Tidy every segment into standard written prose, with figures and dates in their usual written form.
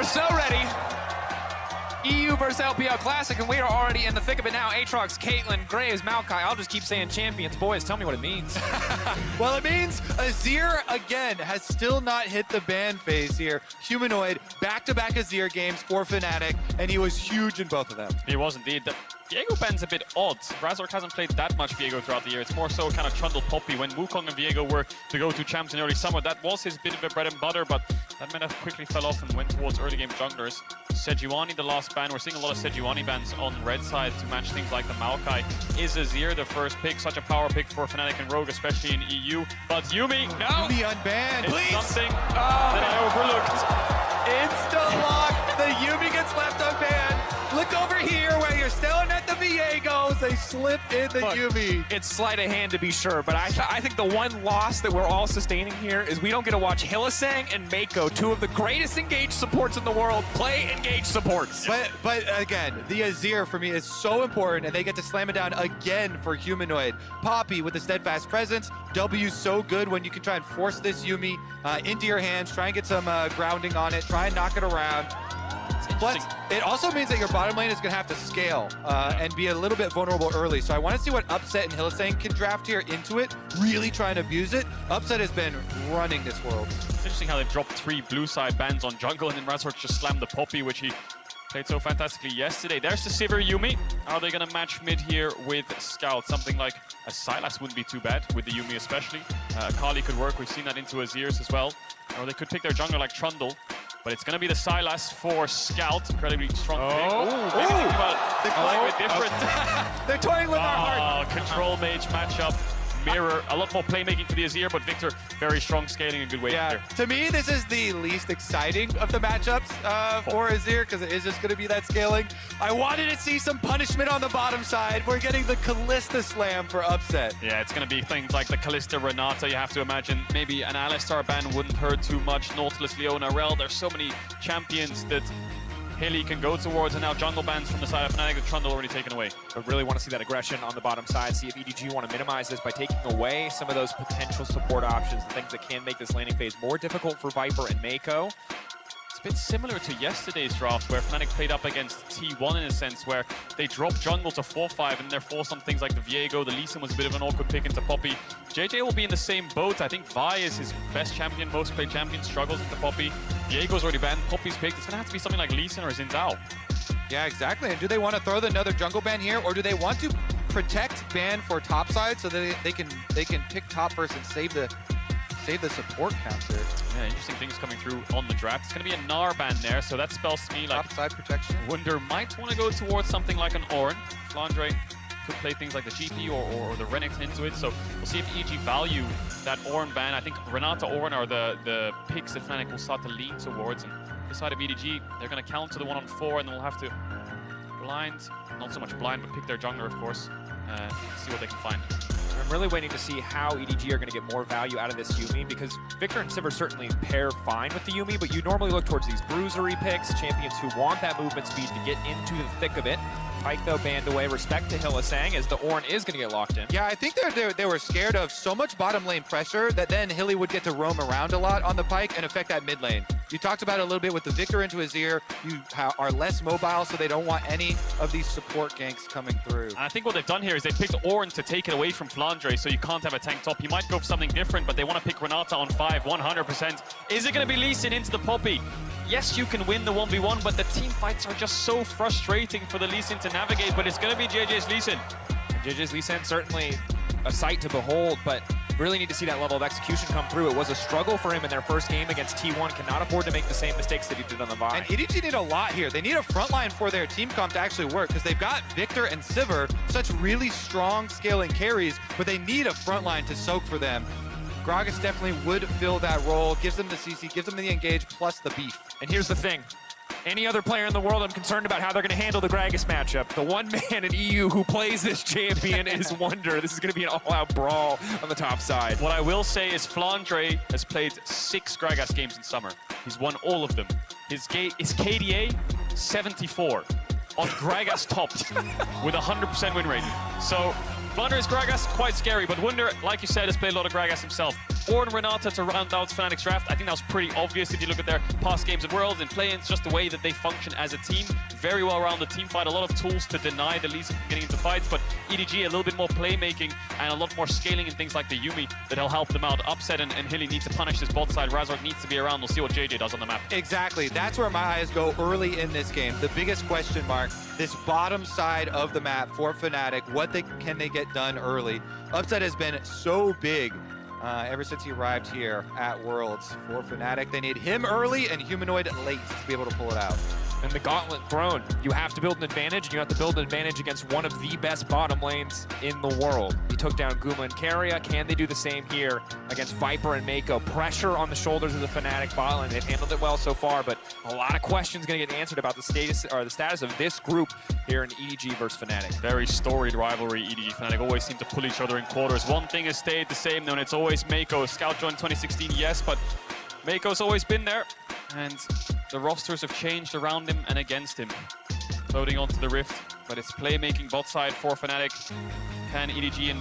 are so ready. EU versus LPL Classic, and we are already in the thick of it now. Aatrox, Caitlyn, Graves, Maokai. I'll just keep saying champions. Boys, tell me what it means. Well, it means Azir, again, has still not hit the ban phase here. Humanoid, back-to-back Azir games for Fnatic, and he was huge in both of them. He was indeed. The Viego ban's a bit odd. Razork hasn't played that much Viego throughout the year. It's more so kind of Trundle Poppy. When Wukong and Viego were the go-to champs in early summer, that was his bit of a bread and butter, but that meta quickly fell off and went towards early game junglers. Sejuani, the last ban. We're seeing a lot of Sejuani bans on red side to match things like the Maokai. Is Azir the first pick? Such a power pick for Fnatic and Rogue, especially in EU. But Yuumi, no! Yuumi unbanned, it's please! something that I overlooked. Insta-lock, the Yuumi gets left unbanned. Look over here where you're staring at the Viegos. They slipped in the Yuumi. It's sleight of hand to be sure, but I think the one loss that we're all sustaining here is we don't get to watch Hylissang and Mako, two of the greatest engaged supports in the world, play engaged supports. But again, the Azir for me is so important, and they get to slam it down again for Humanoid. Poppy with the steadfast presence. W so good when you can try and force this Yuumi into your hands, try and get some grounding on it, try and knock it around. But it also means that your bottom lane is going to have to scale and be a little bit vulnerable early. So I want to see what Upset and Hylissang can draft here into it, really try and abuse it. Upset has been running this world. It's interesting how they've dropped 3 blue side bans on jungle, and then Razork just slammed the Poppy, which he played so fantastically yesterday. There's the Sivir Yuumi. Are they going to match mid here with Scout? Something like a Sylas wouldn't be too bad, with the Yuumi especially. Kali could work. We've seen that into Azir's as well. Or they could pick their jungler like Trundle. But it's going to be the Sylas for Scout. Incredibly strong pick. They're quite a bit different. They're toying with our heart. Control mage matchup. Mirror, a lot more playmaking for the Azir, but Victor, very strong scaling and good way here. To me, this is the least exciting of the matchups for Azir, because it is just going to be that scaling. I wanted to see some punishment on the bottom side. We're getting the Kalista slam for Upset. Yeah, it's going to be things like the Kalista Renata. You have to imagine maybe an Alistar ban wouldn't hurt too much. Nautilus, Leona, Rel. There's so many champions that Hilly can go towards, and now jungle bans from the side of Fnatic, the Trundle already taken away. I really want to see that aggression on the bottom side, see if EDG want to minimize this by taking away some of those potential support options, the things that can make this laning phase more difficult for Viper and Mako. It's a bit similar to yesterday's draft, where Fnatic played up against T1 in a sense, where they dropped jungle to 4-5 and they're forced on things like the Viego. The Lee Sin was a bit of an awkward pick into Poppy. JJ will be in the same boat. I think Vi is his best champion, most played champion, struggles into Poppy. Viego's already banned, Poppy's picked. It's going to have to be something like Lee Sin or Xin Zhao. Yeah, exactly. And do they want to throw another jungle ban here, or do they want to protect ban for top side so that they can pick top first and save the support counter? Yeah, interesting things coming through on the draft. It's going to be a Gnar ban there, so that spells to me like top side protection. Wunder might want to go towards something like an Ornn. Flandre could play things like the GP or the Renekton into it, so we'll see if EG value that Ornn ban. I think Renata Ornn are the picks that Fnatic will start to lean towards, and this side of EDG, they're going to counter the 1-on-4, and they'll have to blind, not so much blind, but pick their jungler, of course, see what they can find. I'm really waiting to see how EDG are going to get more value out of this Yuumi, because Victor and Sivir certainly pair fine with the Yuumi, but you normally look towards these bruisery picks, champions who want that movement speed to get into the thick of it. Pyke, though, banned away. Respect to Hylissang, as the Ornn is going to get locked in. Yeah, I think they were scared of so much bottom lane pressure that then Hilly would get to roam around a lot on the Pyke and affect that mid lane. You talked about it a little bit with the Victor into Azir. You are less mobile, so they don't want any of these support ganks coming through. And I think what they've done here is they picked Ornn to take it away from Flandre, so you can't have a tank top. He might go for something different, but they want to pick Renata on 5, 100%. Is it going to be Lee Sin into the Poppy? Yes, you can win the 1v1, but the team fights are just so frustrating for the Lee Sin to navigate, but it's going to be JJ's Lee Sin. JJ's Lee Sin, certainly a sight to behold, but really need to see that level of execution come through. It was a struggle for him in their first game against T1. Cannot afford to make the same mistakes that he did on the Vi. And EDG need a lot here. They need a front line for their team comp to actually work, because they've got Victor and Sivir, such really strong scaling carries, but they need a front line to soak for them. Gragas definitely would fill that role, gives them the CC, gives them the engage, plus the beef. And here's the thing. Any other player in the world, I'm concerned about how they're going to handle the Gragas matchup. The one man in EU who plays this champion is Wunder. This is going to be an all-out brawl on the top side. What I will say is Flandre has played 6 Gragas games in summer. He's won all of them. His KDA, 74. On Gragas topped with 100% win rate. So Flandre is Gragas, quite scary, but Wunder, like you said, has played a lot of Gragas himself. or Renata to round out Fnatic's draft. I think that was pretty obvious if you look at their past games of Worlds and play-ins, just the way that they function as a team. Very well-rounded team fight, a lot of tools to deny the Lee Sin getting into fights, but EDG a little bit more playmaking and a lot more scaling in things like the Yuumi that'll help them out. Upset and Hilly need to punish this bot side. Razork needs to be around. We'll see what JJ does on the map. Exactly. That's where my eyes go early in this game. The biggest question mark, this bottom side of the map for Fnatic, can they get done early? Upset has been so big ever since he arrived here at Worlds. For Fnatic, they need him early and Humanoid late to be able to pull it out. And the gauntlet thrown. You have to build an advantage, and you have to build an advantage against one of the best bottom lanes in the world. He took down Guma and Keria. Can they do the same here against Viper and Mako? Pressure on the shoulders of the Fnatic bot lane. They've handled it well so far, but a lot of questions going to get answered about the status of this group here in EDG versus Fnatic. Very storied rivalry. EDG Fnatic always seem to pull each other in quarters. One thing has stayed the same, though, and it's always Mako. Scout joined 2016, yes, but Mako's always been there, and the rosters have changed around him and against him. Floating onto the Rift, but it's playmaking bot side for Fnatic. Can EDG and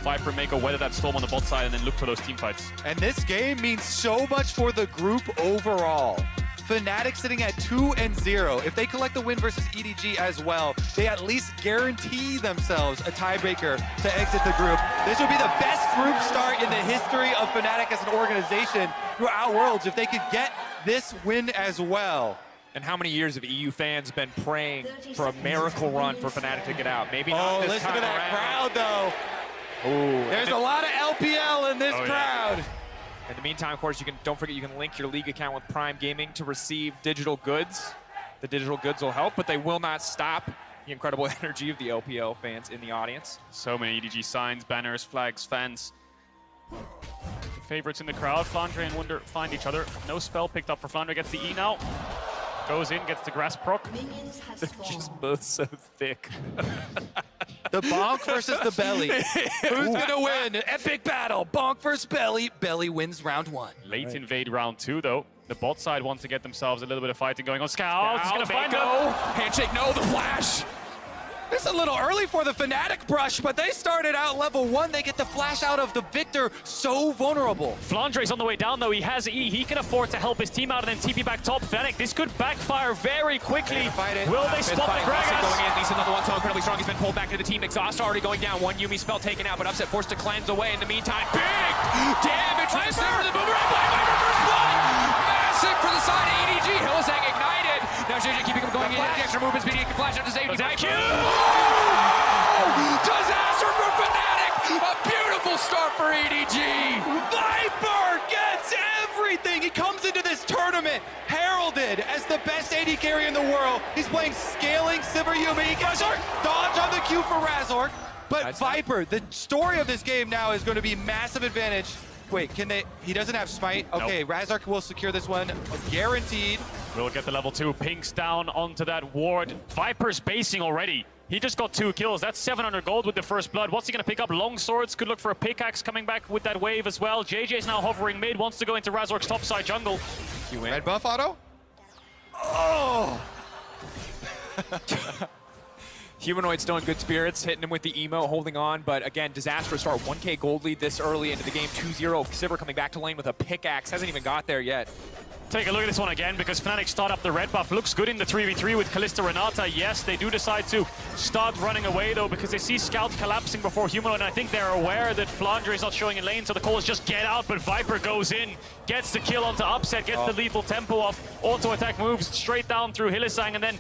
Viper Mako weather that storm on the bot side and then look for those team fights? And this game means so much for the group overall. Fnatic sitting at 2-0. If they collect the win versus EDG as well, they at least guarantee themselves a tiebreaker to exit the group. This would be the best group start in the history of Fnatic as an organization throughout Worlds if they could get this win as well. And how many years have EU fans been praying for a miracle run for Fnatic to get out? Maybe not this listen time to that around. crowd, though. Ooh, There's a lot of LPL in this crowd. Yeah. In the meantime, of course, don't forget you can link your league account with Prime Gaming to receive digital goods. The digital goods will help, but they will not stop the incredible energy of the LPL fans in the audience. So many EDG signs, banners, flags, fans. Favorites in the crowd. Flandre and Wunder find each other. No spell picked up for Flandre. Gets the E now. Goes in, gets the grass proc. They're just both so thick. The Bonk versus the Belly. Who's gonna win? Epic battle. Bonk versus Belly. Belly wins round 1. Late invade round 2, though. The bot side wants to get themselves a little bit of fighting going on. Scout is gonna find them. Handshake, no, the flash. It's a little early for the Fnatic brush, but they started out level 1. They get the flash out of the Victor, so vulnerable. Flandre's on the way down, though. He has E. He can afford to help his team out and then TP back top. Fnatic, this could backfire very quickly. Will they spot the Gragas? Going in, Lee Sin level 1, so incredibly strong. He's been pulled back to the team. Exhaust already going down. One Yuumi spell taken out, but Upset forced to cleanse away. In the meantime, big damage from the center of the boomerang. Viper first blood. Massive for the side of EDG. Hillsang ignited. Now JJ keeping him going in. The extra movement speed. He can flash out to safety. Disaster for Fnatic! A beautiful start for EDG! Viper gets everything! He comes into this tournament heralded as the best AD carry in the world. He's playing scaling Sivir Yuumi. He gets dodge on the Q for Razork. But Viper, the story of this game now is going to be massive advantage. Wait, can they? He doesn't have smite. Okay, nope. Razork will secure this one, guaranteed. We'll get the level 2. Pinks down onto that ward. Viper's basing already. He just got 2 kills. That's 700 gold with the first blood. What's he going to pick up? Long swords. Could look for a pickaxe coming back with that wave as well. JJ's now hovering mid. Wants to go into Razork's topside jungle. Red buff auto? Oh! Humanoid still in good spirits, hitting him with the emo, holding on, but again, disastrous start. 1K gold lead this early into the game, 2-0. Sivir coming back to lane with a pickaxe, hasn't even got there yet. Take a look at this one again, because Fnatic start up the red buff. Looks good in the 3v3 with Kalista Renata. Yes, they do decide to start running away, though, because they see Scout collapsing before Humanoid, and I think they're aware that Flandre is not showing in lane, so the call is just get out, but Viper goes in, gets the kill onto Upset, gets the lethal tempo off, auto-attack moves straight down through Hylissang, and then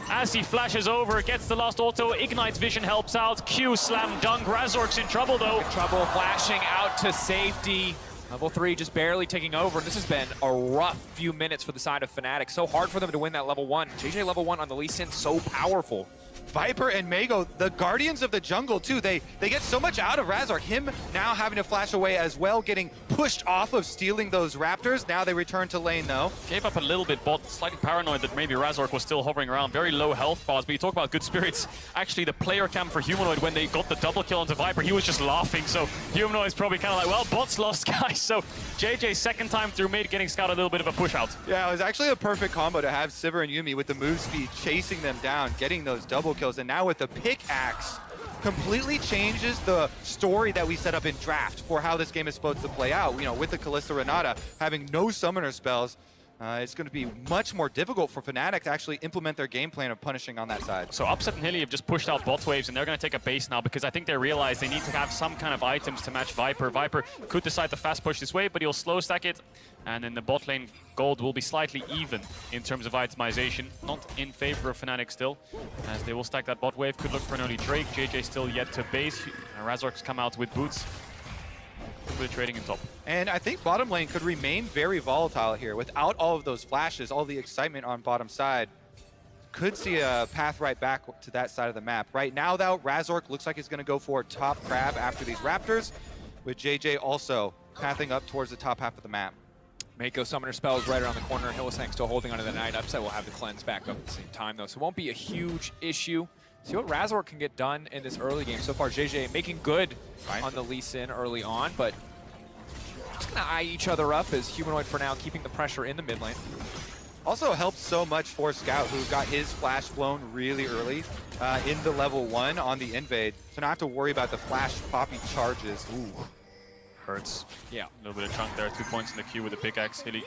as he flashes over, gets the last auto, Ignite's vision helps out, Q slam dunk, Razork's in trouble, though. In trouble, flashing out to safety. Level 3 just barely taking over, and this has been a rough few minutes for the side of Fnatic. So hard for them to win that level 1. JJ level 1 on the Lee Sin, so powerful. Viper and Mako, the guardians of the jungle too, they get so much out of Razork. Him now having to flash away as well, getting pushed off of stealing those raptors. Now they return to lane though. Gave up a little bit, bot slightly paranoid that maybe Razork was still hovering around. Very low health bars, but you talk about good spirits. Actually, the player cam for Humanoid, when they got the double kill onto Viper, he was just laughing. So Humanoid's probably kind of like, well, bot's lost, guys. So JJ's second time through mid, getting Scout a little bit of a push out. Yeah, it was actually a perfect combo to have Sivir and Yuumi with the move speed chasing them down, getting those double kills, and now with the pickaxe, completely changes the story that we set up in draft for how this game is supposed to play out. You know, with the Kalista Renata having no summoner spells, it's going to be much more difficult for Fnatic to actually implement their game plan of punishing on that side. So Upset and Hilly have just pushed out bot waves, and they're going to take a base now because I think they realize they need to have some kind of items to match Viper. Viper could decide to fast push this wave, but he'll slow stack it, and then the bot lane gold will be slightly even in terms of itemization. Not in favor of Fnatic still, as they will stack that bot wave. Could look for an early Drake. JJ still yet to base. Razork's come out with boots. Good trading in top. And I think bottom lane could remain very volatile here. Without all of those flashes, all the excitement on bottom side, could see a path right back to that side of the map. Right now, though, Razork looks like he's going to go for top crab after these Raptors, with JJ also pathing up towards the top half of the map. Mako summoner spell is right around the corner. Hylissang still holding onto the Night. Upset will have the cleanse back up at the same time, though, so it won't be a huge issue. See what Razork can get done in this early game. So far, JJ making good on the Lee Sin early on, but just gonna eye each other up as Humanoid for now, keeping the pressure in the mid lane. Also helps so much for Scout, who got his flash blown really early in the level 1 on the invade. So not have to worry about the flash poppy charges. Ooh, hurts. Yeah. A little bit of chunk there. 2 points in the queue with the pickaxe. Hilly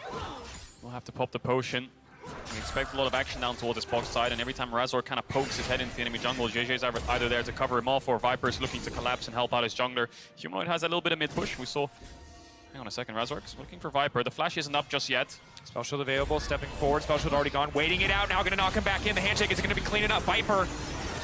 will have to pop the potion. We expect a lot of action down towards this box side, and every time Razor kind of pokes his head into the enemy jungle, JJ's either there to cover him off, or Viper's looking to collapse and help out his jungler. Humanoid has a little bit of mid push. We saw. Hang on a second, Razork's looking for Viper. The flash isn't up just yet. Spell shield available, stepping forward. Spell shield already gone, waiting it out. Now going to knock him back in. The handshake is going to be cleaning up. Viper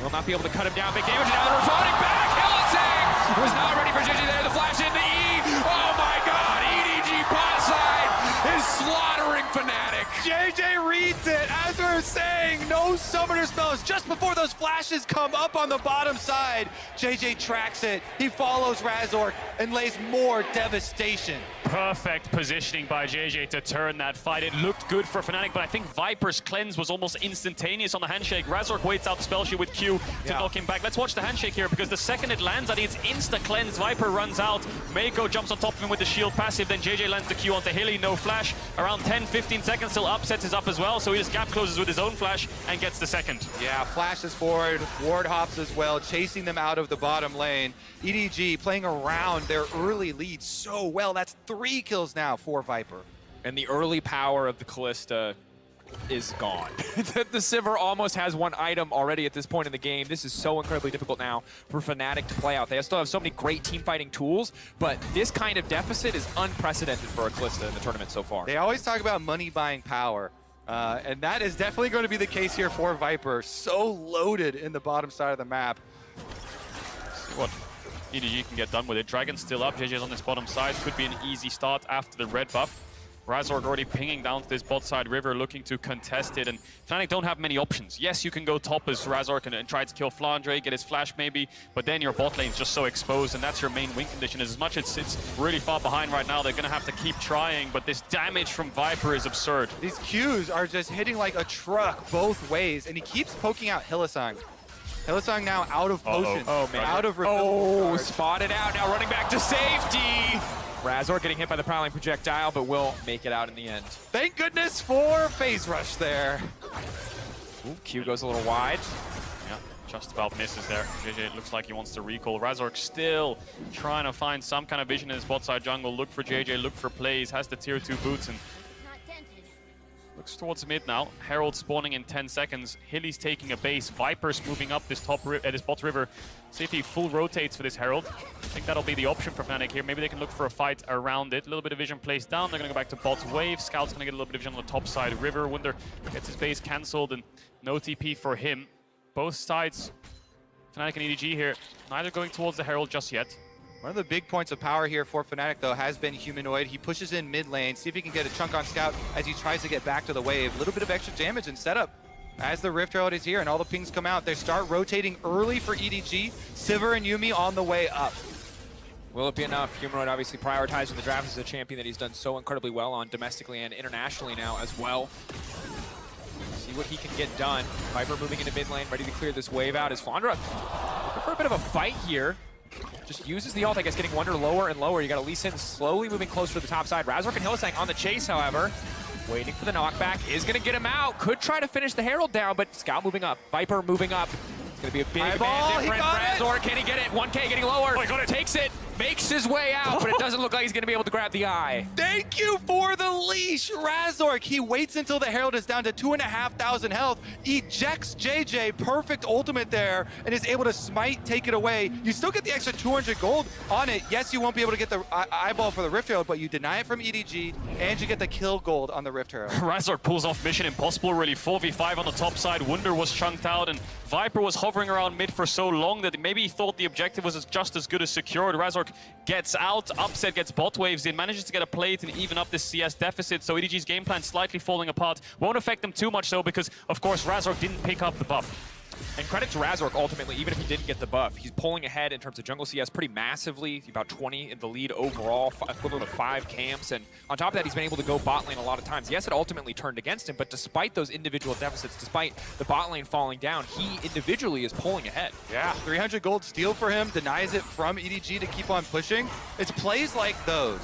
will not be able to cut him down. Big damage, now they're floating back. Hylissang was not ready for JJ there. The flash in the E. Oh my God, EDG pot side is slaughtering Fnatic. JJ reads it, as we were saying, no summoner spells just before those flashes come up on the bottom side. JJ tracks it, he follows Razork and lays more devastation. Perfect positioning by JJ to turn that fight. It looked good for Fnatic, but I think Viper's cleanse was almost instantaneous on the handshake. Razork waits out the spell shield with Q to knock him back. Let's watch the handshake here, because the second it lands, I think it's insta-cleanse. Viper runs out, Mako jumps on top of him with the shield passive, then JJ lands the Q onto Hilly, no flash. Around 10-15 seconds till Upsets is up as well, so he just gap closes with his own flash and gets the second. Yeah, flashes forward, ward hops as well, chasing them out of the bottom lane. EDG playing around their early lead so well. That's 3 kills now for Viper. And the early power of the Kalista is gone. The Sivir almost has one item already at this point in the game. This is so incredibly difficult now for Fnatic to play out. They still have so many great team fighting tools, but this kind of deficit is unprecedented for a Kalista in the tournament so far. They always talk about money buying power, and that is definitely going to be the case here for Viper. So loaded in the bottom side of the map. See what EDG can get done with it. Dragon's still up. JJ's on this bottom side. Could be an easy start after the red buff. Razork already pinging down to this bot side river, looking to contest it, and Fnatic don't have many options. Yes, you can go top as Razork and try to kill Flandre, get his flash maybe, but then your bot lane's just so exposed, and that's your main win condition. As much as it's really far behind right now, they're going to have to keep trying, but this damage from Viper is absurd. These Qs are just hitting like a truck both ways, and he keeps poking out Hylissang. Hylissang now out of potion. Oh, man. Out of refill. Spotted out, now running back to safety. Razor getting hit by the prowling projectile, but will make it out in the end. Thank goodness for phase rush there. Ooh, Q goes a little wide. Yeah, just about misses there. JJ looks like he wants to recall. Razork still trying to find some kind of vision in his bot side jungle. Look for JJ, look for plays, has the tier 2 boots, and looks towards mid now. Herald spawning in 10 seconds. Hilly's taking a base. Viper's moving up this this bot river. See if he full rotates for this Herald. I think that'll be the option for Fnatic here. Maybe they can look for a fight around it. A little bit of vision placed down. They're going to go back to bot wave. Scout's going to get a little bit of vision on the top side. River, Wunder gets his base cancelled, and no TP for him. Both sides, Fnatic and EDG here, neither going towards the Herald just yet. One of the big points of power here for Fnatic, though, has been Humanoid. He pushes in mid lane, see if he can get a chunk on Scout as he tries to get back to the wave. A little bit of extra damage and setup as the Rift Herald is here and all the pings come out. They start rotating early for EDG. Sivir and Yuumi on the way up. Will it be enough? Humanoid obviously prioritizing the draft as a champion that he's done so incredibly well on domestically and internationally now as well. See what he can get done. Viper moving into mid lane, ready to clear this wave out. As Flandre looking for a bit of a fight here. Just uses the ult, I guess, getting Wunder lower and lower. You got Lee Sin slowly moving closer to the top side. Razork and Hylissang on the chase, however. Waiting for the knockback. Is going to get him out. Could try to finish the Herald down, but Scout moving up. Viper moving up. Gonna be a big Eyeball, man he difference. got it. Razor, can he get it? 1K getting lower. Oh, he got it. Takes it, makes his way out, but it doesn't look like he's gonna be able to grab the eye. Thank you for the leash, Razork. He waits until the Herald is down to 2,500 health, ejects JJ, perfect ultimate there, and is able to smite, take it away. You still get the extra 200 gold on it. Yes, you won't be able to get the eyeball for the Rift Herald, but you deny it from EDG, and you get the kill gold on the Rift Herald. Razork pulls off Mission Impossible, really. 4v5 on the top side. Wunder was chunked out, and Viper was hovering around mid for so long that maybe he thought the objective was just as good as secured. Razork gets out, Upset gets bot waves in, manages to get a plate and even up this CS deficit, so EDG's game plan slightly falling apart. Won't affect them too much though, because of course Razork didn't pick up the buff. And credit to Razork, ultimately, even if he didn't get the buff, he's pulling ahead in terms of jungle CS pretty massively. He's about 20 in the lead overall, equivalent of 5 camps. And on top of that, he's been able to go bot lane a lot of times. Yes, it ultimately turned against him, but despite those individual deficits, despite the bot lane falling down, he individually is pulling ahead. Yeah, 300 gold steal for him, denies it from EDG to keep on pushing. It's plays like those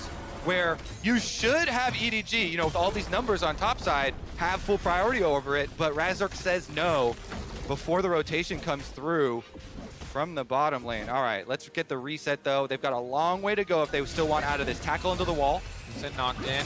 where you should have EDG, you know, with all these numbers on top side, have full priority over it, but Razork says no before the rotation comes through from the bottom lane. All right, let's get the reset though. They've got a long way to go if they still want out of this. Tackle into the wall. Sin knocked in.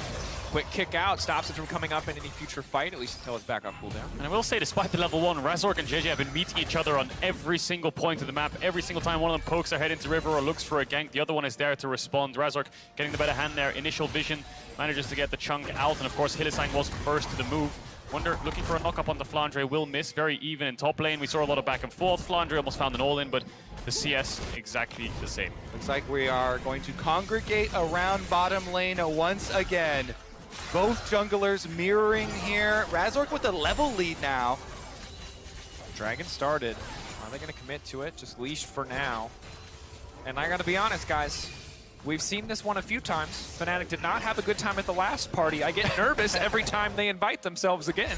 Quick kick out, stops it from coming up in any future fight, at least until his backup cooldown. And I will say, despite the level 1, Razork and JJ have been meeting each other on every single point of the map. Every single time one of them pokes their head into river or looks for a gank, the other one is there to respond. Razork getting the better hand there. Initial vision, manages to get the chunk out, and of course Hylissang was first to the move. Wunder looking for a knock-up on the Flandre, will miss. Very even in top lane. We saw a lot of back and forth. Flandre almost found an all-in, but the CS exactly the same. Looks like we are going to congregate around bottom lane once again. Both junglers mirroring here. Razork with a level lead now. Dragon started. Are they going to commit to it? Just leashed for now. And I got to be honest, guys. We've seen this one a few times. Fnatic did not have a good time at the last party. I get nervous every time they invite themselves again.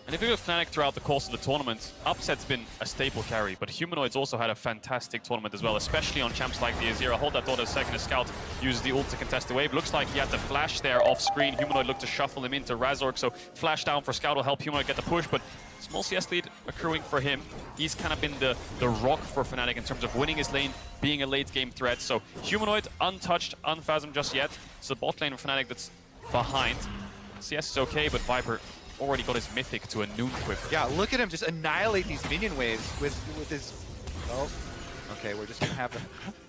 And if you look at Fnatic throughout the course of the tournament, Upset's been a staple carry, but Humanoid's also had a fantastic tournament as well, especially on champs like the Azir. Hold that thought a second as Scout uses the ult to contest the wave. Looks like he had the flash there off screen. Humanoid looked to shuffle him into Razork, so flash down for Scout will help Humanoid get the push, but small CS lead accruing for him. He's kind of been the rock for Fnatic in terms of winning his lane, being a late game threat. So Humanoid untouched, unfathomed just yet. It's the bot lane of Fnatic that's behind. CS is okay, but Viper already got his mythic to a noon quiver. Yeah, look at him just annihilate these minion waves with his... Oh, okay, we're just gonna have to...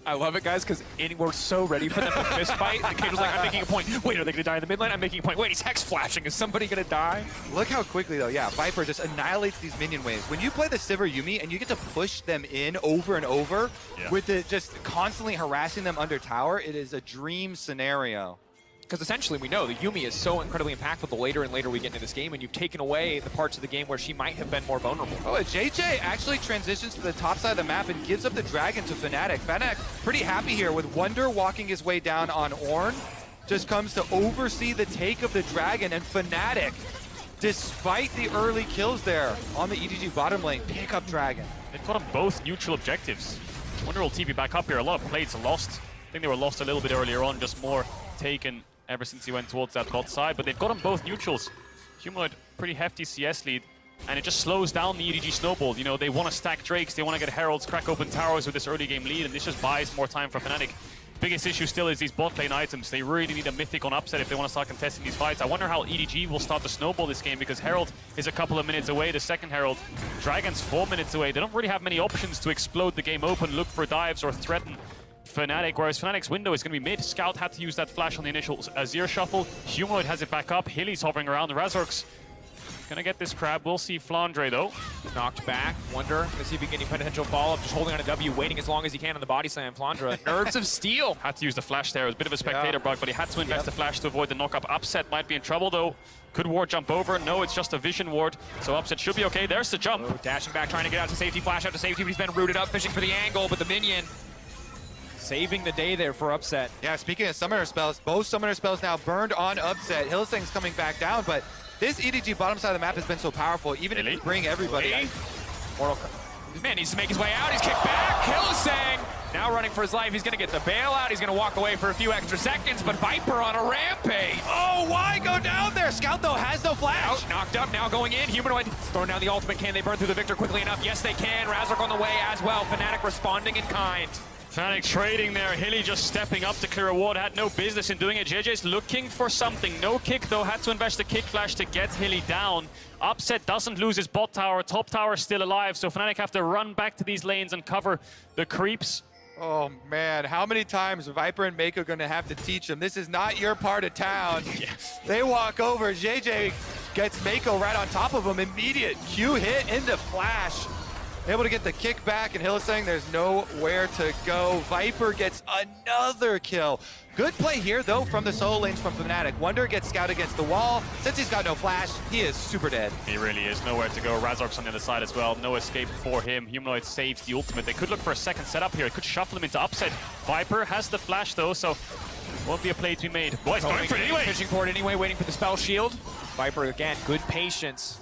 I love it, guys, because we're so ready for them to fist fight. The kid was like, I'm making a point. Wait, are they going to die in the mid lane? I'm making a point. Wait, he's hex flashing. Is somebody going to die? Look how quickly, though, yeah, Viper just annihilates these minion waves. When you play the Sivir Yuumi and you get to push them in over and over with it just constantly harassing them under tower, it is a dream scenario. Because essentially we know that Yuumi is so incredibly impactful the later and later we get into this game, and you've taken away the parts of the game where she might have been more vulnerable. Oh, JJ actually transitions to the top side of the map and gives up the dragon to Fnatic. Fnatic pretty happy here with Wunder walking his way down on Ornn. Just comes to oversee the take of the dragon, and Fnatic, despite the early kills there on the EDG bottom lane, pick up dragon. They've got them both neutral objectives. Wunder will TP back up here. A lot of plates lost. I think they were lost a little bit earlier on, just more taken ever since he went towards that bot side, but they've got them both neutrals. Humanoid, pretty hefty CS lead, and it just slows down the EDG snowball. You know, they want to stack Drakes, they want to get Heralds, crack open towers with this early game lead, and this just buys more time for Fnatic. Biggest issue still is these bot lane items. They really need a mythic on Upset if they want to start contesting these fights. I wonder how EDG will start to snowball this game, because Herald is a couple of minutes away, the second Herald. Dragon's 4 minutes away. They don't really have many options to explode the game open, look for dives, or threaten Fnatic, whereas Fnatic's window is going to be mid. Scout had to use that flash on the initial Azir shuffle. Humanoid has it back up. Hilly's hovering around. Razork's going to get this crab. We'll see Flandre, though. Knocked back. Wunder, going to see if he can get any potential follow-up. Just holding on a W, waiting as long as he can on the body slam. Flandre, nerves of steel. Had to use the flash there. It was a bit of a spectator bug, but he had to invest the flash to avoid the knock-up. Upset might be in trouble, though. Could ward jump over? No, it's just a vision ward, so Upset should be okay. There's the jump. Oh, dashing back, trying to get out to safety. Flash out to safety, but he's been rooted up, fishing for the angle, but the minion saving the day there for Upset. Yeah, speaking of summoner spells, both summoner spells now burned on Upset. Hylissang's coming back down, but this EDG bottom side of the map has been so powerful, even if you bring everybody. Man needs to make his way out. He's kicked back. Hylissang Now running for his life, he's gonna get the bailout, he's gonna walk away for a few extra seconds, but Viper on a rampage! Oh, why go down there? Scout, though, has no flash. Out, knocked up, now going in. Humanoid throwing down the ultimate. Can they burn through the Victor quickly enough? Yes, they can. Razork on the way as well. Fnatic responding in kind. Fnatic trading there. Hilly just stepping up to clear a ward. Had no business in doing it. JJ's looking for something. No kick, though. Had to invest a kick flash to get Hilly down. Upset doesn't lose his bot tower. Top tower still alive, so Fnatic have to run back to these lanes and cover the creeps. Oh, man. How many times Viper and Mako going to have to teach them? This is not your part of town. Yes. They walk over. JJ gets Mako right on top of him. Immediate Q hit into flash. Able to get the kick back, and Hill is saying there's nowhere to go. Viper gets another kill. Good play here, though, from the solo lanes from Fnatic. Wonder gets Scout against the wall. Since he's got no flash, he is super dead. He really is. Nowhere to go. Razork's on the other side as well. No escape for him. Humanoid saves the ultimate. They could look for a second setup here. It could shuffle him into upset. Viper has the flash, though, so won't be a play to be made. Boys, going for it anyway. Fishing for it anyway, waiting for the spell shield. Viper, again, good patience.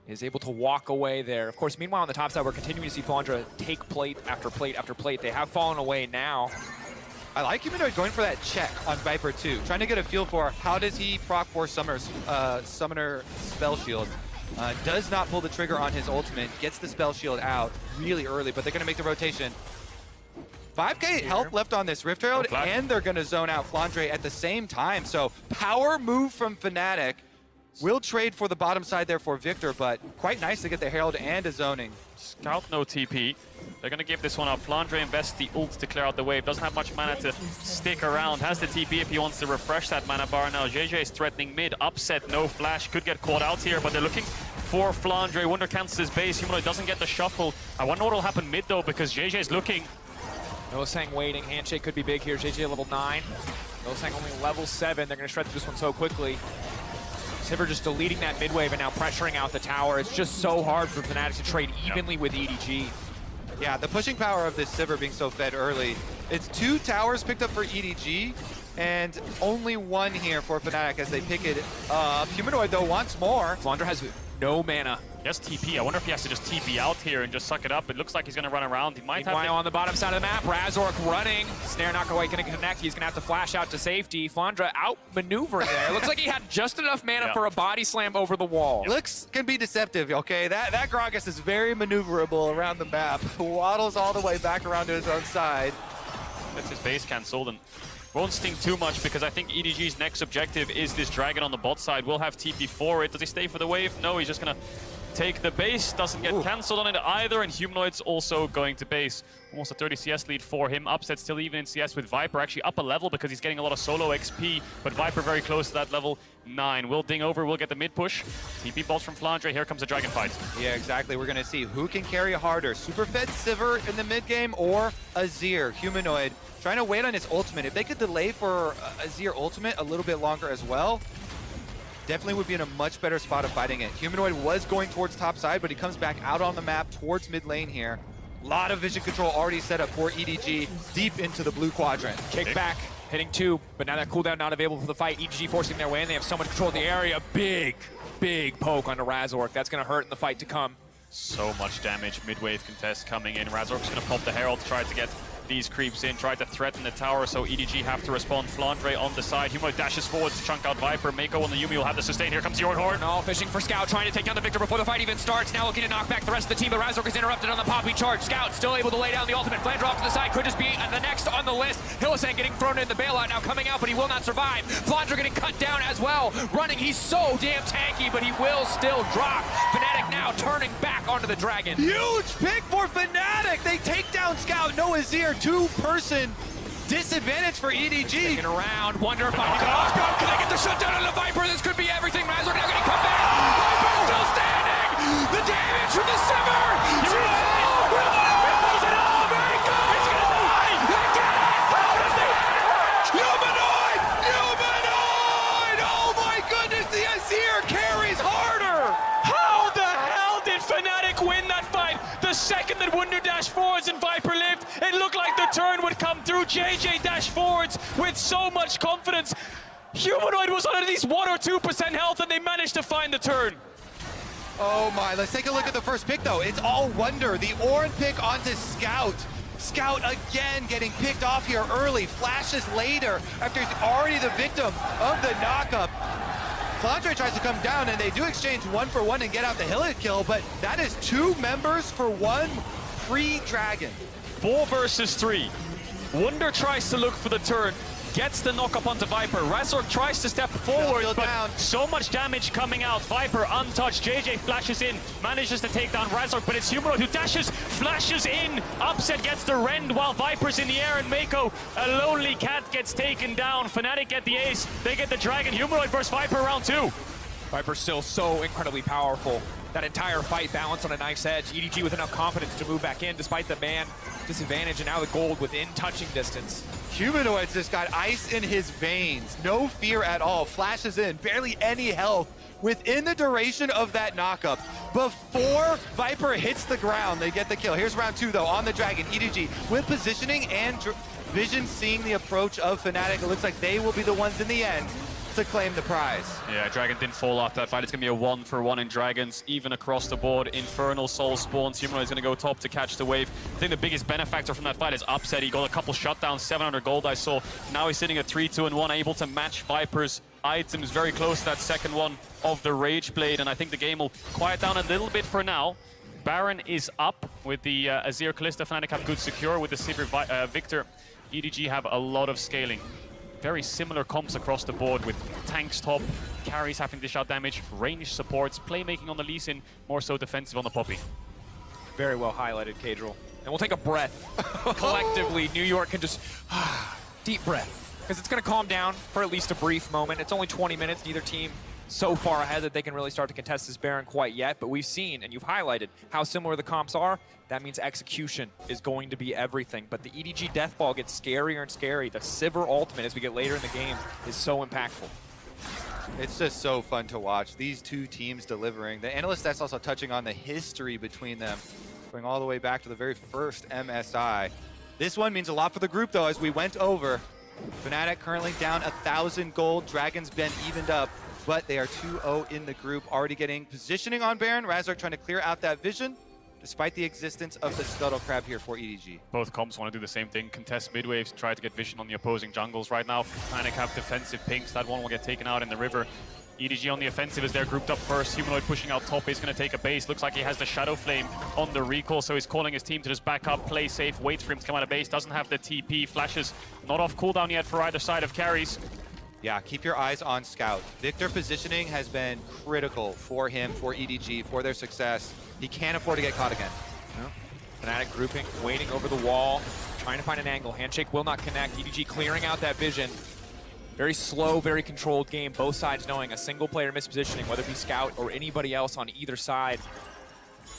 Is able to walk away there. Of course, meanwhile on the top side, we're continuing to see Flandra take plate after plate after plate. They have fallen away now. I like Humanoid going for that check on Viper too, trying to get a feel for how does he proc for Summoner spell shield. Does not pull the trigger on his ultimate, gets the spell shield out really early, but they're going to make the rotation. 5k health left on this Rift Herald, and they're going to zone out Flandre at the same time. So power move from Fnatic. Will trade for the bottom side there for Victor, but quite nice to get the Herald and a zoning. Scout, no TP. They're going to give this one up. Flandre invests the ult to clear out the wave. Doesn't have much mana to stick around. Has the TP if he wants to refresh that mana bar. Now JJ is threatening mid. Upset, no flash. Could get caught out here, but they're looking for Flandre. Wonder cancels his base. Humanoid doesn't get the shuffle. I wonder what will happen mid, though, because JJ is looking. Millisang waiting. Handshake could be big here. JJ level 9. Millisang only level 7. They're going to shred through this one so quickly. Sivir just deleting that mid wave and now pressuring out the tower. It's just so hard for Fnatic to trade evenly with EDG. Yeah, the pushing power of this Sivir being so fed early. It's 2 towers picked up for EDG, and only 1 here for Fnatic as they pick it up. Humanoid, though, wants more. Flandre has no mana. Yes, TP. I wonder if he has to just TP out here and just suck it up. It looks like he's going to run around. He might have to... on the bottom side of the map, Razork running. Snare not quite going to connect. He's going to have to flash out to safety. Flandre out-maneuvering there. Looks like he had just enough mana for a body slam over the wall. Looks can be deceptive, okay? That Gragas is very maneuverable around the map. Waddles all the way back around to his own side. That's his base cancelled and won't sting too much because I think EDG's next objective is this dragon on the bot side. We'll have TP for it. Does he stay for the wave? No, he's just going to take the base. Doesn't get cancelled on it either, and Humanoid's also going to base. Almost a 30 CS lead for him. Upset still even in CS with Viper, actually up a level because he's getting a lot of solo XP, but Viper very close to that level 9. Will ding over, will get the mid push. TP bolts from Flandre, here comes the dragon fight. Yeah, exactly. We're gonna see who can carry harder. Super fed Sivir in the mid game or Azir, Humanoid, trying to wait on his ultimate. If they could delay for Azir ultimate a little bit longer as well, definitely would be in a much better spot of fighting it. Humanoid was going towards top side, but he comes back out on the map towards mid lane here. A lot of vision control already set up for EDG deep into the blue quadrant. Kick back, hitting 2, but now that cooldown not available for the fight. EDG forcing their way in. They have so much control of the area. Big poke onto Razork. That's going to hurt in the fight to come. So much damage. Mid-wave contest coming in. Razork's going to pop the Herald, try to get these creeps in, try to threaten the tower, so EDG have to respond. Flandre on the side. Humanoid dashes forward to chunk out Viper. Mako on the Yumi will have the sustain. Here comes Yornhorn. No, fishing for Scout, trying to take down the Victor before the fight even starts. Now looking to knock back the rest of the team, but Razork is interrupted on the Poppy charge. Scout still able to lay down the ultimate. Flandre off to the side, could just be the next on the list. Hillisang getting thrown in the bailout, now coming out, but he will not survive. Flandre getting cut down as well. Running, he's so damn tanky, but he will still drop. Fnatic now turning back onto the dragon. Huge pick for Fnatic! They take down Scout, no Azir, 2-person disadvantage for EDG. Taking around, Wonder finding the knockdown. Can they get the shutdown on the Viper? This could be everything. Razork now gonna come back. Viper still standing! The damage from the Sivir! Humanoid! Oh my goodness, the Azir carries harder! How the hell did Fnatic win that fight? The second that Wunder dashed forwards and Viper lived, it looked like the turn would come through. JJ dashed forwards with so much confidence. Humanoid was on at least 1 or 2% health and they managed to find the turn. Oh my, let's take a look at the first pick though. It's all Wonder. The Orin pick onto Scout. Scout again getting picked off here early, flashes later after he's already the victim of the knockup. Flandre tries to come down, and they do exchange 1-for-1 and get out the hill kill, but that is 2 members for 1 free Dragon. 4 versus 3. Wunder tries to look for the turn, gets the knock up onto Viper. Razork tries to step forward, but down. so much damage coming out. Viper untouched. JJ flashes in, manages to take down Razork, but it's Humanoid who dashes, flashes in. Upset gets the rend while Viper's in the air, and Mako, a lonely cat, gets taken down. Fnatic get the ace, they get the Dragon. Humanoid versus Viper round 2. Viper's still so incredibly powerful. That entire fight balanced on a knife's edge. EDG with enough confidence to move back in despite the man disadvantage, and now the gold within touching distance. Humanoid's just got ice in his veins. No fear at all. Flashes in, barely any health within the duration of that knockup. Before Viper hits the ground, they get the kill. Here's round 2 though, on the Dragon. EDG with positioning and vision seeing the approach of Fnatic. It looks like they will be the ones in the end to claim the prize. Yeah, Dragon didn't fall off that fight. It's going to be a 1-for-1 in Dragons, even across the board. Infernal Soul spawns. Humanoid is going to go top to catch the wave. I think the biggest benefactor from that fight is Upset. He got a couple shutdowns, 700 gold I saw. Now he's sitting at 3-2-1, able to match Viper's items very close to that second one of the Rage Blade, and I think the game will quiet down a little bit for now. Baron is up with the Azir Kalista. Fnatic have good secure with the Sivir Victor. EDG have a lot of scaling. Very similar comps across the board with tanks top, carries having dish out damage, range supports, playmaking on the Lee Sin, more so defensive on the Poppy. Very well highlighted, Cadril. And we'll take a breath. Collectively, New York can just deep breath, because it's going to calm down for at least a brief moment. It's only 20 minutes. Neither team so far ahead that they can really start to contest this Baron quite yet, but we've seen, and you've highlighted, how similar the comps are. That means execution is going to be everything, but the EDG death ball gets scarier and scary. The Sivir ultimate, as we get later in the game, is so impactful. It's just so fun to watch these 2 teams delivering. The analyst that's also touching on the history between them, going all the way back to the very first MSI. This one means a lot for the group though, as we went over. Fnatic currently down 1,000 gold. Dragon's been evened up, but they are 2-0 in the group, already getting positioning on Baron. Razork trying to clear out that vision, despite the existence of the Scuttle Crab here for EDG. Both comps want to do the same thing, contest mid waves, try to get vision on the opposing jungles. Right now, Fnatic have defensive pinks. That one will get taken out in the river. EDG on the offensive as they're grouped up first. Humanoid pushing out top, he's going to take a base. Looks like he has the Shadow Flame on the recall, so he's calling his team to just back up, play safe, wait for him to come out of base. Doesn't have the TP, flashes not off cooldown yet for either side of carries. Yeah, keep your eyes on Scout. Victor positioning has been critical for him, for EDG, for their success. He can't afford to get caught again. Fnatic grouping, waiting over the wall, trying to find an angle. Handshake will not connect. EDG clearing out that vision. Very slow, very controlled game. Both sides knowing a single player mispositioning, whether it be Scout or anybody else on either side,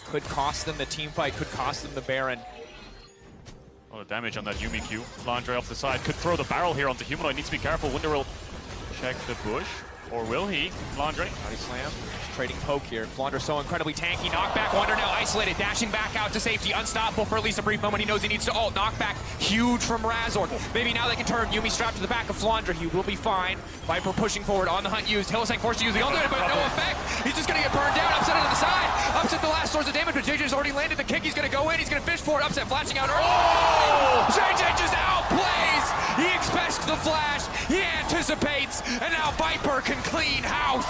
could cost them the team fight, could cost them the Baron. A lot of damage on that Yumi Q. Flandre off the side, could throw the barrel here onto Humanoid. Needs to be careful. Wunder will check the bush, or will he? Flandre. Body slam, trading poke here. Flandre so incredibly tanky. Knockback, Wunder now isolated, dashing back out to safety. Unstoppable for at least a brief moment. He knows he needs to ult. Knockback, huge from Razork. Maybe now they can turn. Yumi strapped to the back of Flandre. He will be fine. Viper pushing forward on the hunt used. Hillsang forced to use the ultimate, but no effect. He's just going to get burned down. Upset it to the side. Upset the last source of damage, but JJ's already landed the kick. He's going to go in. He's going to fish for it. Upset flashing out early. Oh! JJ just outplays. He expects the flash. He anticipates. And now Viper can clean house.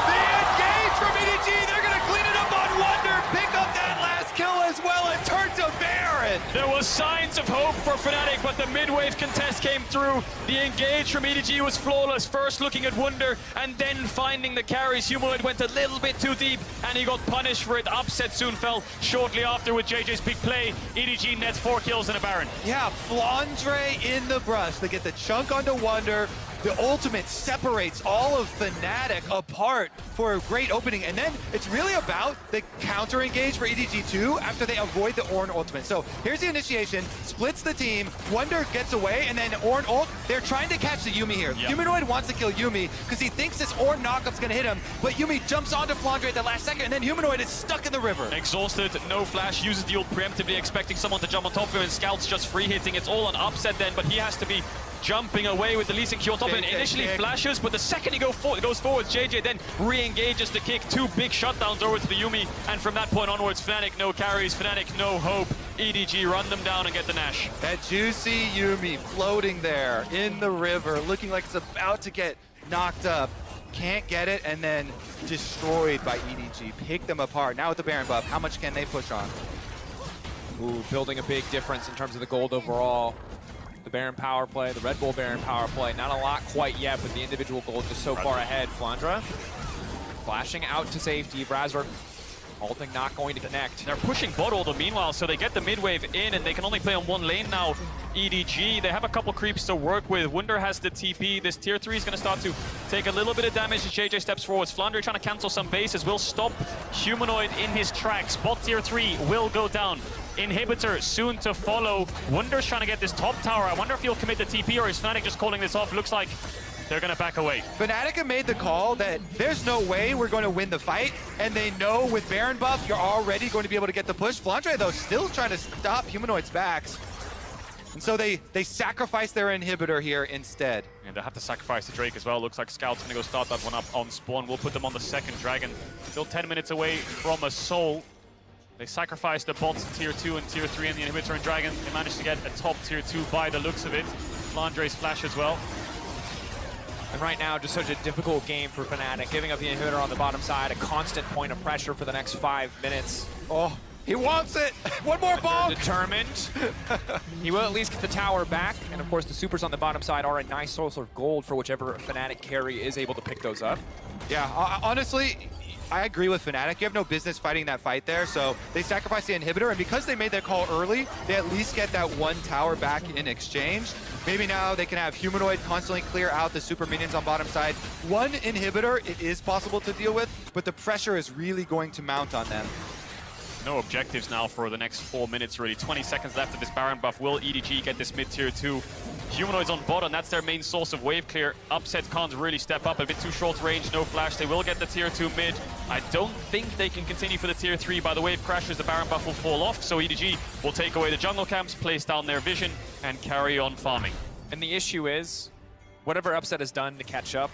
The engage from EDG. They're going to clean it up on Wunder. Pick up that last kill as well and turn to Baron. There was signs of hope for Fnatic, but the mid-wave contest came through. The engage from EDG was flawless. First looking at Wunder and then finding the carries. Humanoid went a little bit too deep and he got punished for it. Upset soon fell shortly after with JJ's big play. EDG nets 4 kills and a Baron. Yeah, Flandre in the brush. They get the chunk onto Wunder. The ultimate separates all of Fnatic apart for a great opening. And then it's really about the counter engage for EDG2 after they avoid the Ornn ultimate. So here's the initiation, splits the team, Wunder gets away, and then Ornn ult. They're trying to catch the Yumi here. Yep. Humanoid wants to kill Yumi because he thinks this Ornn knockup's gonna hit him, but Yumi jumps onto Flandre at the last second, and then Humanoid is stuck in the river. Exhausted, no flash, uses the ult preemptively, expecting someone to jump on top of him, and Scout's just free hitting. It's all on Upset then, but he has to be jumping away with the Lee Sin Q on top of it. Initially flashes, but the second he goes forward, JJ then re-engages the kick. 2 big shutdowns over to the Yumi, and from that point onwards, Fnatic no carries, Fnatic no hope. EDG run them down and get the Nash. That juicy Yuumi floating there in the river, looking like it's about to get knocked up. Can't get it, and then destroyed by EDG. Pick them apart. Now with the Baron buff, how much can they push on? Ooh, building a big difference in terms of the gold overall. The Baron power play, the Red Bull Baron power play, not a lot quite yet, but the individual gold just so far ahead. Flandra flashing out to safety. Razor ulting, not going to connect. They're pushing bot though meanwhile, so they get the mid wave in and they can only play on one lane now. EDG, they have a couple creeps to work with. Wunder has the TP. This tier 3 is going to start to take a little bit of damage as JJ steps forwards. Flandre trying to cancel some bases, will stop Humanoid in his tracks. Bot tier 3 will go down. Inhibitor soon to follow. Wunder's trying to get this top tower. I wonder if he'll commit the TP or is Fnatic just calling this off? Looks like they're going to back away. Fnatic have made the call that there's no way we're going to win the fight, and they know with Baron buff, you're already going to be able to get the push. Flandre, though, still trying to stop Humanoid's backs. And so they sacrifice their inhibitor here instead. And they have to sacrifice the Drake as well. Looks like Scout's going to go start that one up on spawn. We'll put them on the second Dragon. Still 10 minutes away from a soul. They sacrificed the bots in tier 2 and tier 3 and the inhibitor and Dragon. They managed to get a top tier 2 by the looks of it. Flandre's flash as well. And right now, just such a difficult game for Fnatic. Giving up the inhibitor on the bottom side, a constant point of pressure for the next 5 minutes. Oh, he wants it! One more ball! Determined. He will at least get the tower back. And of course, the supers on the bottom side are a nice source of gold for whichever Fnatic carry is able to pick those up. Yeah, honestly, I agree with Fnatic. You have no business fighting that fight there, so they sacrifice the inhibitor, and because they made that call early, they at least get that one tower back in exchange. Maybe now they can have Humanoid constantly clear out the super minions on bottom side. One inhibitor, it is possible to deal with, but the pressure is really going to mount on them. No objectives now for the next 4 minutes, really. 20 seconds left of this Baron buff. Will EDG get this mid-tier 2? Humanoids on bottom, that's their main source of wave clear. Upset can't really step up, a bit too short range, no flash. They will get the tier 2 mid. I don't think they can continue for the tier 3. By the wave crashes, the Baron buff will fall off, so EDG will take away the jungle camps, place down their vision, and carry on farming. And the issue is, whatever Upset has done to catch up,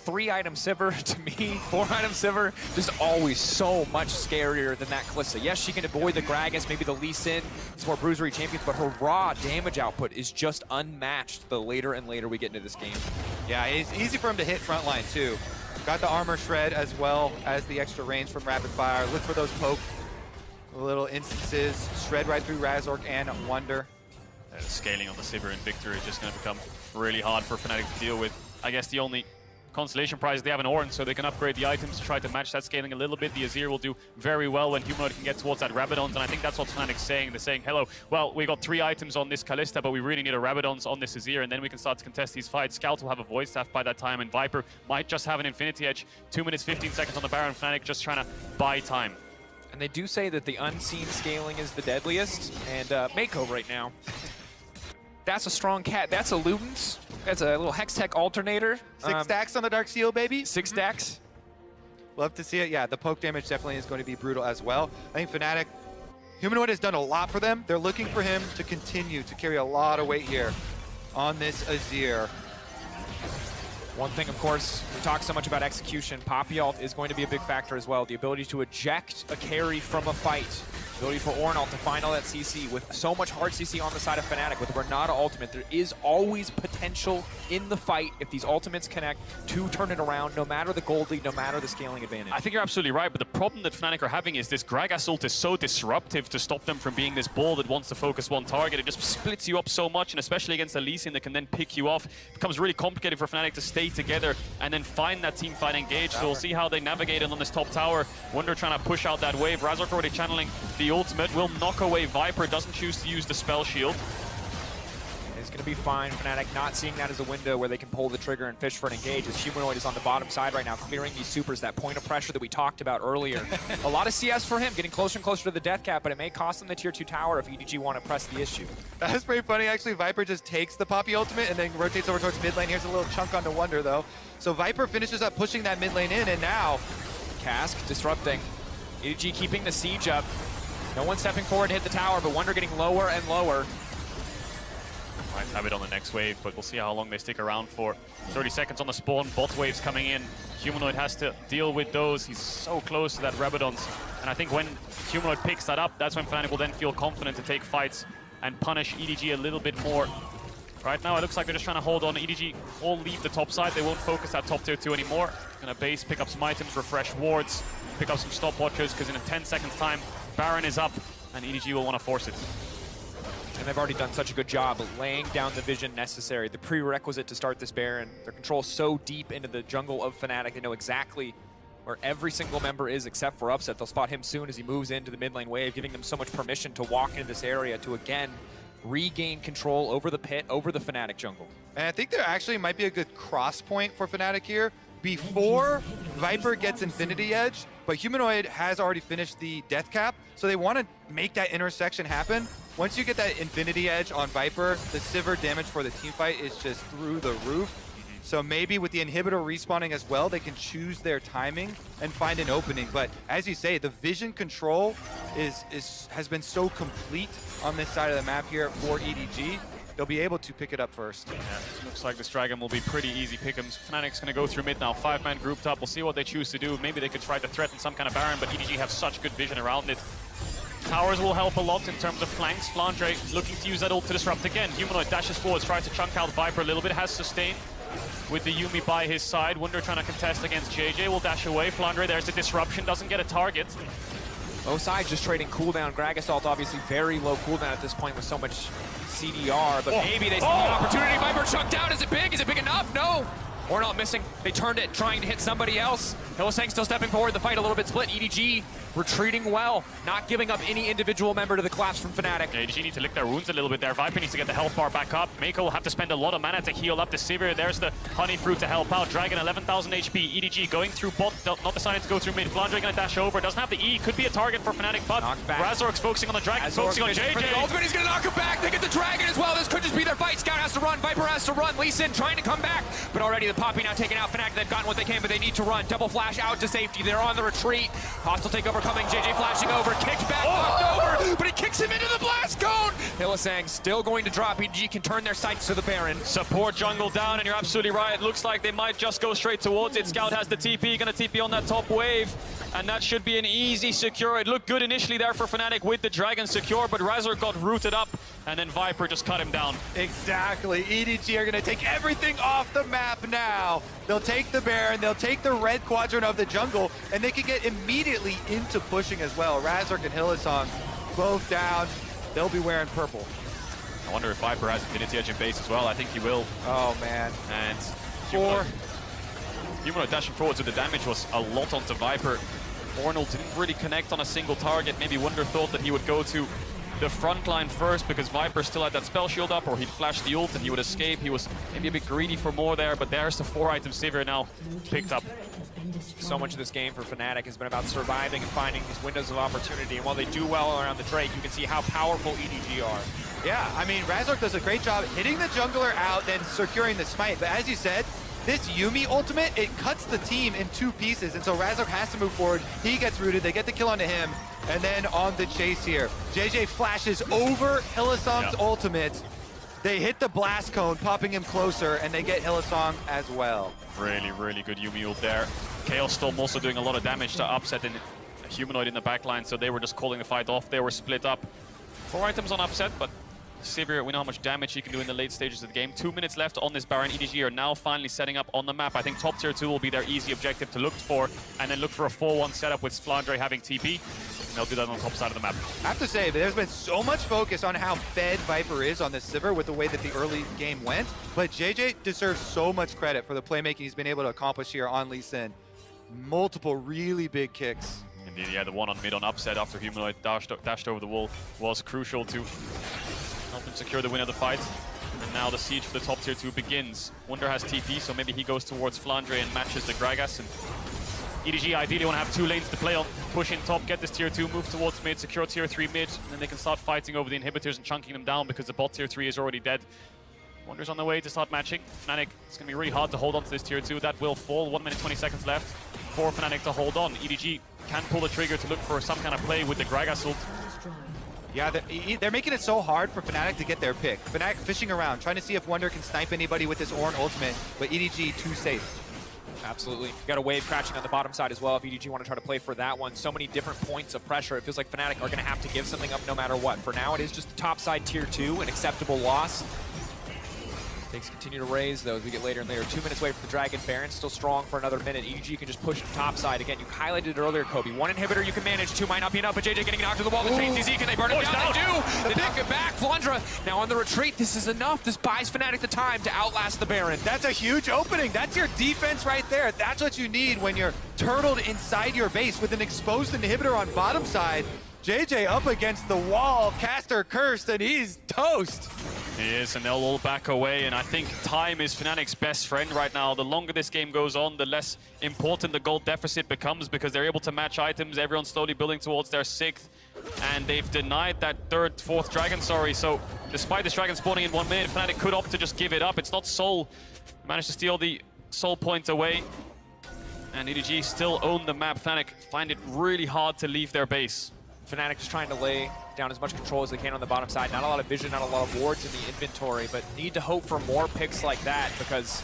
3-item Sivir, to me, 4-item Sivir, just always so much scarier than that Kalista. Yes, she can avoid the Gragas, maybe the Lee Sin, some more bruisery champions, but her raw damage output is just unmatched the later and later we get into this game. Yeah, it's easy for him to hit frontline too. Got the armor shred as well as the extra range from rapid fire. Look for those poke little instances. Shred right through Razork and Wunder. The scaling on the Sivir and Victor is just going to become really hard for Fnatic to deal with. I guess the only consolation prize they have an Ornn, so they can upgrade the items to try to match that scaling a little bit. The Azir will do very well when Humanoid can get towards that Rabadons, and I think that's what Fnatic's saying. They're saying, hello, well, we got 3 items on this Kalista, but we really need a Rabadons on this Azir, and then we can start to contest these fights. Scout will have a Void Staff by that time, and Viper might just have an Infinity Edge. 2 minutes, 15 seconds on the Baron. Fnatic just trying to buy time. And they do say that the unseen scaling is the deadliest, and Mako right now. That's a strong cat. That's a Ludens. That's a little Hextech alternator. 6 stacks on the Dark Seal, baby. 6 stacks. Love to see it. Yeah, the poke damage definitely is going to be brutal as well. I think Fnatic, Humanoid has done a lot for them. They're looking for him to continue to carry a lot of weight here on this Azir. One thing, of course, we talk so much about execution. Poppy ult is going to be a big factor as well. The ability to eject a carry from a fight. Ability for Ornn ult to find all that CC. With so much hard CC on the side of Fnatic, with the Renata ultimate, there is always potential in the fight, if these ultimates connect, to turn it around, no matter the gold lead, no matter the scaling advantage. I think you're absolutely right, but the problem that Fnatic are having is this Gragas ult is so disruptive to stop them from being this ball that wants to focus one target. It just splits you up so much, and especially against a Lee Sin that can then pick you off. It becomes really complicated for Fnatic to stay together and then find that team fight engage. So we'll see how they navigate it on this top tower. Wunder trying to push out that wave. Razork already channeling the ultimate. Will knock away Viper, doesn't choose to use the spell shield. It's going to be fine. Fnatic not seeing that as a window where they can pull the trigger and fish for an engage, as Humanoid is on the bottom side right now, clearing these supers, that point of pressure that we talked about earlier. A lot of CS for him, getting closer and closer to the death cap, but it may cost him the tier 2 tower if EDG want to press the issue. That's pretty funny, actually. Viper just takes the Poppy ultimate and then rotates over towards mid lane. Here's a little chunk onto Wunder, though. So Viper finishes up pushing that mid lane in, and now Cask disrupting. EDG keeping the siege up. No one stepping forward to hit the tower, but Wunder getting lower and lower. Right, might have it on the next wave, but we'll see how long they stick around for. 30 seconds on the spawn, bot waves coming in. Humanoid has to deal with those. He's so close to that Rabadons. And I think when Humanoid picks that up, that's when Fnatic will then feel confident to take fights and punish EDG a little bit more. Right now, it looks like they're just trying to hold on. EDG all leave the top side. They won't focus that top tier 2 anymore. Gonna base, pick up some items, refresh wards, pick up some stopwatches, because in a 10 seconds time, Baron is up, and EDG will want to force it. And they've already done such a good job of laying down the vision necessary, the prerequisite to start this Baron. Their control so deep into the jungle of Fnatic, they know exactly where every single member is except for Upset. They'll spot him soon as he moves into the mid lane wave, giving them so much permission to walk into this area to again regain control over the pit, over the Fnatic jungle. And I think there actually might be a good cross point for Fnatic here. Before Viper gets Infinity Edge, but Humanoid has already finished the death cap, so they want to make that intersection happen. Once you get that Infinity Edge on Viper, the Sivir damage for the teamfight is just through the roof. So maybe with the inhibitor respawning as well, they can choose their timing and find an opening. But as you say, the vision control has been so complete on this side of the map here for EDG. They'll be able to pick it up first. Yeah, looks like this Dragon will be pretty easy pick'ems. Fnatic's going to go through mid now, 5-man grouped up. We'll see what they choose to do. Maybe they could try to threaten some kind of Baron, but EDG have such good vision around it. Towers will help a lot in terms of flanks. Flandre looking to use that ult to disrupt again. Humanoid dashes forwards, tries to chunk out Viper a little bit, has sustained with the Yuumi by his side. Wunder trying to contest against JJ, will dash away. Flandre, there's the disruption, doesn't get a target. Both sides just trading cooldown. Gragas ult obviously very low cooldown at this point with so much CDR, but maybe they see the opportunity. Viper chunked out. Is it big? Is it big enough? No. Or not missing. They turned it, trying to hit somebody else. Hylissang still stepping forward. The fight a little bit split. EDG retreating well, not giving up any individual member to the collapse from Fnatic. Yeah, EDG need to lick their wounds a little bit there. Viper needs to get the health bar back up. Mako will have to spend a lot of mana to heal up the Sivir. There's the Honey Fruit to help out. Dragon 11,000 HP. EDG going through bot, not deciding to go through mid. Flandre gonna dash over. Doesn't have the E. Could be a target for Fnatic, but Razork's focusing on the Dragon, focusing on JJ. The ultimate, he's gonna knock him back. They get the Dragon as well. This could just be their fight. Scout has to run. Viper has to run. Lee Sin trying to come back, but already the Poppy now taking out Fnatic. They've gotten what they can, but they need to run. Double flash out to safety. They're on the retreat. Hostile takeover coming. JJ flashing over, kicked back, knocked over, but he kicks him into the blast cone. Hylissang still going to drop. EDG can turn their sights to the Baron. Support jungle down, and you're absolutely right. It looks like they might just go straight towards it. Scout has the TP, gonna TP on that top wave, and that should be an easy secure. It looked good initially there for Fnatic with the Dragon secure, but Razork got rooted up, and then Viper just cut him down. Exactly. EDG are going to take everything off the map now. They'll take the Baron, they'll take the red quadrant of the jungle, and they can get immediately into pushing as well. Razork and Hylissang both down. They'll be wearing purple. I wonder if Viper has Infinity Edge in base as well. I think he will. Oh, man. And Humanoid dashing forward, so the damage was a lot onto Viper. Ornal didn't really connect on a single target. Maybe Wunder thought that he would go to the front line first because Viper still had that spell shield up, or he'd flash the ult and he would escape. He was maybe a bit greedy for more there, but there's the 4-item Sivir now picked up. So much of this game for Fnatic has been about surviving and finding these windows of opportunity, and while they do well around the Drake, you can see how powerful EDG are. Yeah, I mean, Razork does a great job hitting the jungler out, then securing the smite, but as you said, this Yuumi ultimate, it cuts the team in two pieces, and so Razork has to move forward. He gets rooted, they get the kill onto him, and then on the chase here. JJ flashes over Hylissang's ultimate. They hit the blast cone, popping him closer, and they get Hylissang as well. Really, really good Yuumi ult there. Chaos Storm also doing a lot of damage to Upset and Humanoid in the backline, so they were just calling the fight off. They were split up. 4 items on Upset, but Sivir, we know how much damage he can do in the late stages of the game. 2 minutes left on this Baron. EDG are now finally setting up on the map. I think top tier 2 will be their easy objective to look for, and then look for a 4-1 setup with Flandre having TP. They'll do that on the top side of the map. I have to say, there's been so much focus on how fed Viper is on this Sivir with the way that the early game went, but JJ deserves so much credit for the playmaking he's been able to accomplish here on Lee Sin. Multiple really big kicks. Indeed, yeah, the one on mid on Upset after Humanoid dashed over the wall was crucial to help him secure the win of the fight. And now the siege for the top tier 2 begins. Wunder has TP, so maybe he goes towards Flandre and matches the Gragas. And EDG ideally want to have 2 lanes to play on. Push in top, get this tier 2, move towards mid, secure tier 3 mid, and then they can start fighting over the inhibitors and chunking them down because the bot tier 3 is already dead. Wunder's on the way to start matching. Fnatic, it's going to be really hard to hold on to this tier 2. That will fall. 1 minute 20 seconds left for Fnatic to hold on. EDG can pull the trigger to look for some kind of play with the Gragas ult. Yeah, they're making it so hard for Fnatic to get their pick. Fnatic fishing around, trying to see if Wonder can snipe anybody with his Ornn ultimate, but EDG too safe. Absolutely. You got a wave crashing on the bottom side as well if EDG want to try to play for that one. So many different points of pressure. It feels like Fnatic are going to have to give something up no matter what. For now, it is just the top side tier 2, an acceptable loss. Things continue to raise, though, as we get later and later. 2 minutes away from the Dragon Baron, still strong for another minute. EDG can just push to top side. Again, you highlighted it earlier, Kobe. 1 inhibitor you can manage, 2 might not be enough, but JJ getting knocked to the wall. The chain CZ, can they burn him down? They do! They knock it back. Flandra now on the retreat. This is enough. This buys Fnatic the time to outlast the Baron. That's a huge opening. That's your defense right there. That's what you need when you're turtled inside your base with an exposed inhibitor on bottom side. JJ up against the wall, caster cursed, and he's toast. He is, and they'll all back away, and I think time is Fnatic's best friend right now. The longer this game goes on, the less important the gold deficit becomes because they're able to match items. Everyone's slowly building towards their 6th, and they've denied that 3rd, 4th dragon, so despite this dragon spawning in 1 minute, Fnatic could opt to just give it up. It's not Soul. Managed to steal the Soul point away, and EDG still own the map. Fnatic find it really hard to leave their base. Fnatic just trying to lay down as much control as they can on the bottom side. Not a lot of vision, not a lot of wards in the inventory, but need to hope for more picks like that because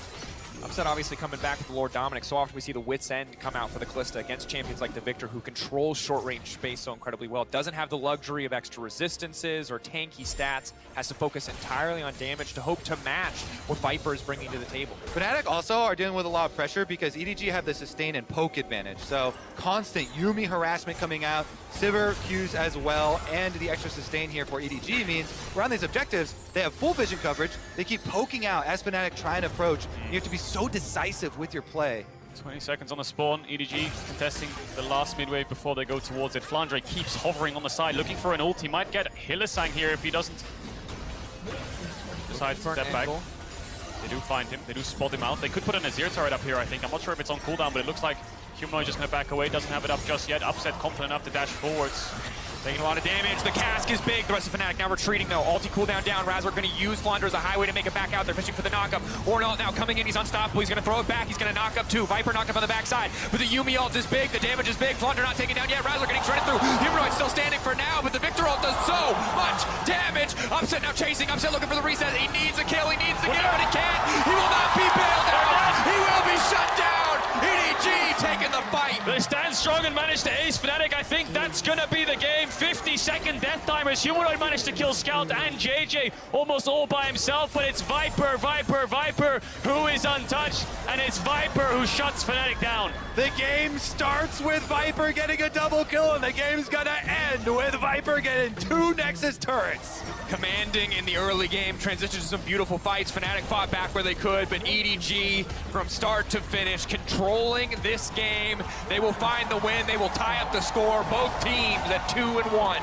Upset obviously coming back with Lord Dominic. So often we see the Wit's End come out for the Kalista against champions like the Victor, who controls short-range space so incredibly well. Doesn't have the luxury of extra resistances or tanky stats. Has to focus entirely on damage to hope to match what Viper is bringing to the table. Fnatic also are dealing with a lot of pressure because EDG have the sustain and poke advantage. So constant Yuumi harassment coming out, Sivir Qs as well, and the extra sustain here for EDG means around these objectives, they have full vision coverage. They keep poking out as Fnatic try and approach. You have to be so decisive with your play. 20 seconds on the spawn. EDG contesting the last midway before they go towards it. Flandre keeps hovering on the side, looking for an ult. He might get Hylissang here if he doesn't decide to step back. They do find him. They do spot him out. They could put an Azir turret up here, I think. I'm not sure if it's on cooldown, but it looks like Humanoid just going to back away. Doesn't have it up just yet. Upset confident enough to dash forwards. Taking a lot of damage. The cask is big. The rest of Fnatic now retreating though. Ulti cooldown down. Razork going to use Flandre as a highway to make it back out. They're fishing for the knockup. Ornn now coming in. He's unstoppable. He's going to throw it back. He's going to knock up too. Viper knocked up on the backside. But the Yuumi ult is big. The damage is big. Flandre not taken down yet. Razork getting shredded through. Humanoid still standing for now, but the Victor ult does so much damage. Upset now chasing. Upset looking for the reset. He needs a kill. He needs to get it, but he can't. He will not be bailed out. He will be shut down. EDG taking the fight. They stand strong and manage to ace Fnatic. I think that's going to be the game. 50-second death timers. Humanoid managed to kill Scout and JJ almost all by himself, but it's Viper who is untouched, and it's Viper who shuts Fnatic down. The game starts with Viper getting a double kill, and the game's gonna end with Viper getting 2 Nexus turrets. Commanding in the early game, transitioned to some beautiful fights. Fnatic fought back where they could, but EDG from start to finish, controlling this game. They will find the win. They will tie up the score. Both teams at 2-1.